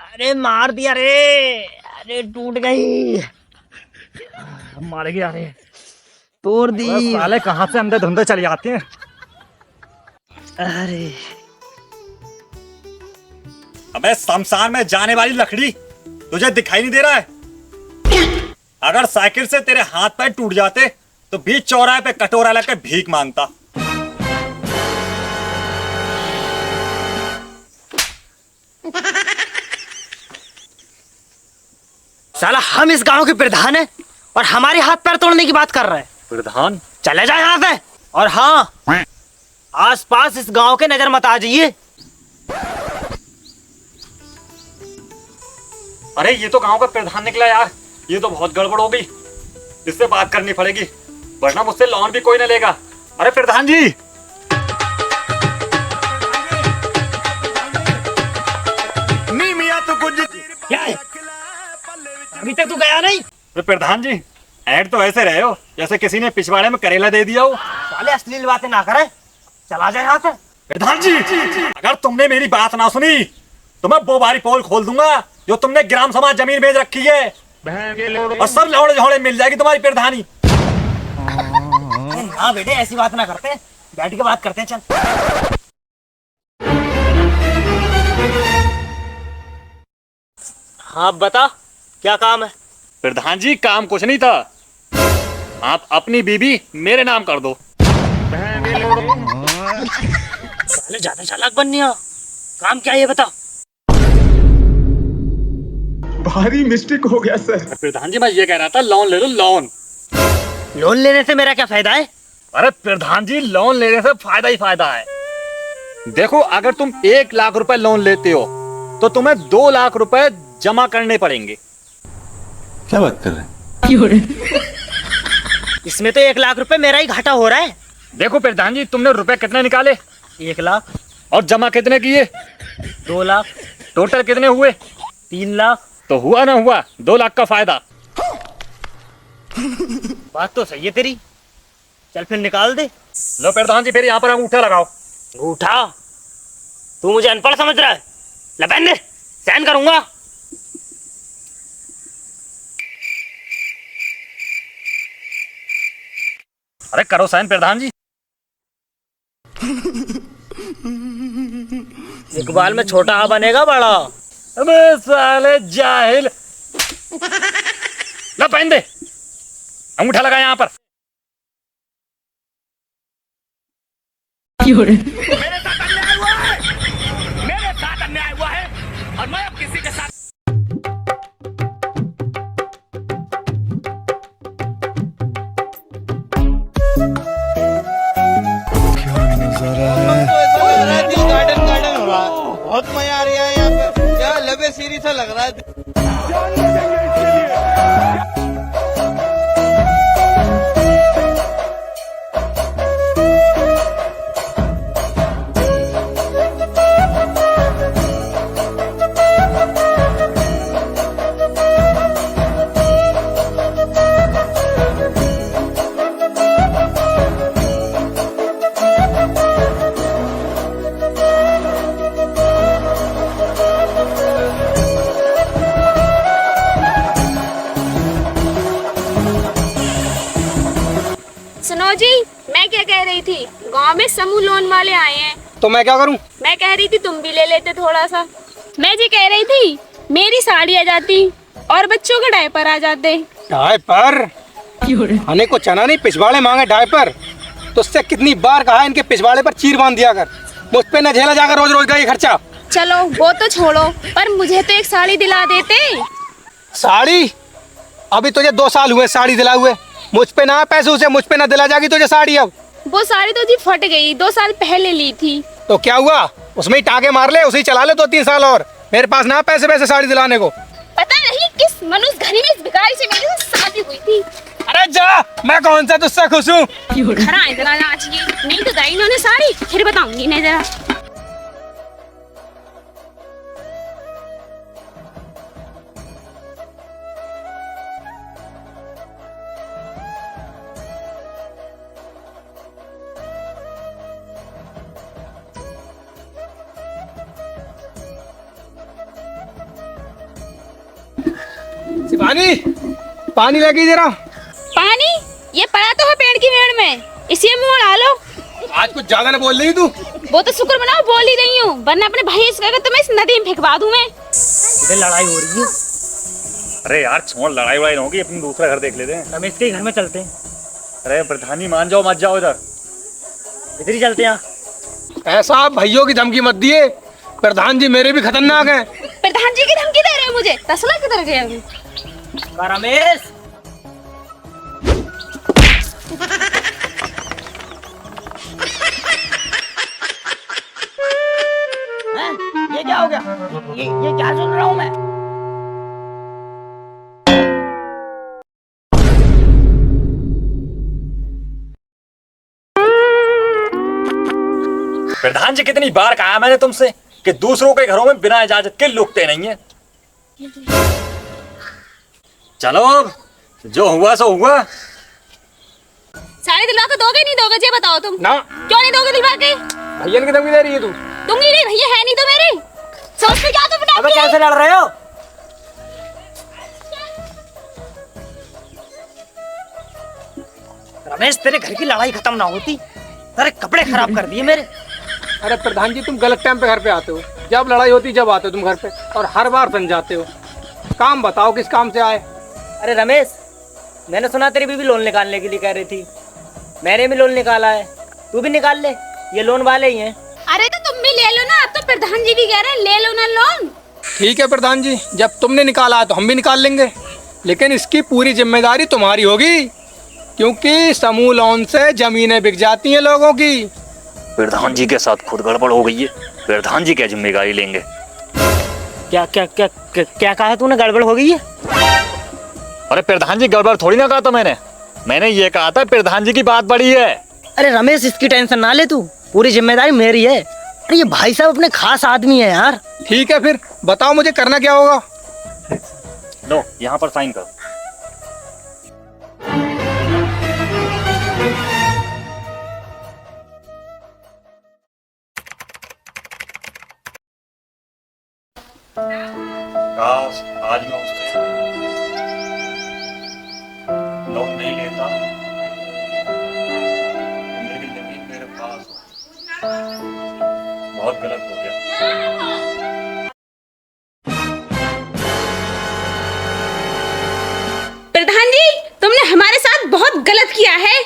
अरे मार दिया रे, अरे टूट गई, मार गया रे, तोड़ दी। साले कहाँ से अंदर धुंधे चले जाते हैं। अरे अबे शमशान में जाने वाली लकड़ी तुझे दिखाई नहीं दे रहा है? अगर साइकिल से तेरे हाथ पैर टूट जाते तो बीच चौराहे पे कटोरा लेकर भीख मांगता। साला हम इस गांव के प्रधान हैं और हमारे हाथ पैर तोड़ने की बात कर रहे हैं। प्रधान चले जाए यहाँ से, और हाँ, आसपास इस गांव के नजर मत आ जाइए। अरे ये तो गांव का प्रधान निकला यार, ये तो बहुत गड़बड़ हो गई। इससे बात करनी पड़ेगी वरना मुझसे लोन भी कोई न लेगा। अरे प्रधान जी, नी मियां तो कुछ क्या है? अभी तक तू गया नहीं? अरे प्रधान जी, ऐड तो ऐसे रहे हो जैसे किसी ने पिछवाड़े में करेला दे दिया हो। साले अश्लील बातें ना करे, चला जाए यहाँ से। प्रधान जी, अगर तुमने मेरी बात ना सुनी तो मैं बोबारी पोल खोल दूंगा जो तुमने ग्राम समाज जमीन बेच रखी है, और सब लौड़े झोड़े मिल जाएगी तुम्हारी प्रधानी। हाँ बेटे, ऐसी बात ना करते, बैठ के बात करते हैं, चल। हाँ बता, क्या काम है? प्रधान जी, काम कुछ नहीं था, आप अपनी बीबी मेरे नाम कर दो। साले ज्यादा चालाक बननी है। काम क्या है ये बता। भारी मिस्टेक हो गया सर। प्रधान जी, मैं ये कह रहा था लोन ले लो, लोन। लोन लेने से मेरा क्या फायदा है? अरे प्रधान जी, लोन लेने से फायदा ही फायदा है। देखो, अगर तुम 1 लाख रुपए लोन लेते हो तो तुम्हें 2 लाख रुपए जमा करने पड़ेंगे। क्या बात कर रहे हैं? इसमें तो 1 लाख रुपए मेरा ही घाटा हो रहा है। देखो प्रधान जी, तुमने रुपए कितने निकाले? 1 लाख। और जमा कितने किए? 2 लाख। टोटल कितने हुए? 3 लाख। तो हुआ ना हुआ 2 लाख का फायदा। बात तो सही है तेरी, चल फिर निकाल दे। लो प्रधान जी, फिर यहाँ पर अंगूठा लगाओ। अंगूठा? तू मुझे अनपढ़ समझ रहा है? ले पहन दे, साइन करूंगा। अरे करो साइन प्रधान जी। इकबाल में छोटा आ बनेगा बड़ा। अबे साले जाहिल। लो पहन दे, अंगूठा लगा यहाँ पर। मेरे साथ अन्याय हुआ है, मेरे साथ अन्याय हुआ है, और मैं अब किसी के साथ गार्डन हो रहा है, बहुत मजा आ रहा है यहाँ पे। क्या लबे सीरी सा लग रहा है। सुनो जी, मैं क्या कह रही थी, गांव में समूह लोन वाले आए हैं। तो मैं क्या करूं? मैं कह रही थी तुम भी ले लेते थोड़ा सा। मैं जी कह रही थी मेरी साड़ी आ जाती और बच्चों के डायपर आ जाते। डायपर? आने को चना नहीं, पिछवाड़े मांगे डायपर। तो उससे कितनी बार कहा इनके पिछवाड़े पर चीर बांध दिया कर, मुझ पे न झेला जाकर रोज रोज का ये खर्चा। चलो वो तो छोड़ो, पर मुझे तो एक साड़ी दिला देते। साड़ी? अभी तुझे 2 साल हुए साड़ी दिला हुए, मुझ पे ना पैसे उसे मुझ पे ना दिला जाएगी तुझे साड़ी। अब वो साड़ी तो जी फट गई, 2 साल पहले ली थी। तो क्या हुआ, उसमें ही टाके मार ले, उसे ही चला ले 2-3 साल और। मेरे पास ना पैसे वैसे साड़ी दिलाने को। पता नहीं किस मनुष्य घनी में इस भिखारी से मेरी तो शादी हुई थी। अरे जा, मैं कौन सा तुझसे खुश हूँ। खरा इतना नाचिए, नहीं तो दाई इन्होंने साड़ी, फिर बताऊंगी नहीं जरा। शिवानी पानी लगी जरा। पानी ये पड़ा तो है पेड़ की मेड़ में, इसी में उड़ा लो। आज कुछ ज्यादा न बोल रही तू। वो तो शुक्र मनाओ बोल ही रही हूँ, वरना अपने भाई इसका तो मैं इस नदी में फेंकवा दूं मैं। इधर लड़ाई हो रही है। अरे यार छोड़, लड़ाई वड़ाई होगी, अपनी दूसरा घर देख लेते हैं। रमेश के घर में चलते हैं। अरे प्रधानी मान जाओ मत जाओ, इधर इधर ही चलते हैं। ऐसा आप भाइयों की धमकी मत दिए, प्रधान जी मेरे भी खतरनाक हैं। प्रधान जी की धमकी दे रहे हैं मुझे, तसला किधर गया अभी? रमेश हैं? ये क्या हो गया? ये क्या सुन रहा हूँ मैं? प्रधान जी कितनी बार कहा मैंने तुमसे कि दूसरों के घरों में बिना इजाजत के लुकते नहीं है। चलो जो हुआ सो हुआ। साड़ी दिलवा के दोगे नहीं दोगे ये बताओ तुम? ना क्यों नहीं दोगे दिलवा के? भैया की धमकी दे रही है तू। दूंगी नहीं, भैया है नहीं तो मेरे। सोच में क्या तो बना अबे कैसे लड़ रहे हो? रमेश तेरे घर की लड़ाई खत्म ना होती, तेरे कपड़े खराब कर दिए मेरे। अरे प्रधान जी तुम गलत टाइम पे घर पे आते हो, जब लड़ाई होती जब आते हो तुम घर पे, और हर बार बन जाते हो। काम बताओ किस काम से आए? अरे रमेश, मैंने सुना तेरी बीवी लोन निकालने के लिए कह रही थी। मैंने भी लोन निकाला है, तू भी निकाल ले, ये लोन वाले ही हैं। अरे तो तुम भी ले लो ना, अब तो प्रधान जी भी कह रहे हैं ले लो ना लोन। ठीक है प्रधान जी, जब तुमने निकाला है तो हम भी निकाल लेंगे, लेकिन इसकी पूरी जिम्मेदारी तुम्हारी होगी, क्योंकि समूह लोन से जमीनें बिक जाती हैं लोगों की। प्रधान जी के साथ खुद गड़बड़ हो गई है, प्रधान जी क्या जिम्मेदारी लेंगे? क्या क्या क्या क्या, क्या कहा तूने? गड़बड़ हो गई है? अरे प्रधान जी गड़बड़ थोड़ी ना कहा था मैंने ये कहा था प्रधान जी की बात बड़ी है। अरे रमेश इसकी टेंशन ना ले तू, पूरी जिम्मेदारी मेरी है। अरे ये भाई साहब अपने खास आदमी है यार। ठीक है फिर बताओ मुझे करना क्या होगा? लो यहाँ पर साइन करो। काश आज मैं उससे लोन नहीं लेता, मेरी जमीन मेरे पास हो। बहुत गलत हो गया। प्रधान जी तुमने हमारे साथ बहुत गलत किया है।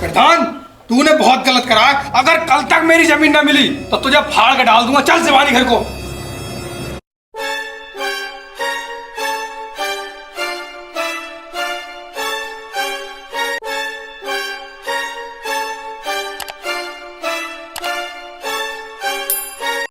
प्रधान तूने बहुत गलत करा है, अगर कल तक मेरी जमीन ना मिली तो तुझे फाड़ के डाल दूंगा। चल शिवानी घर को।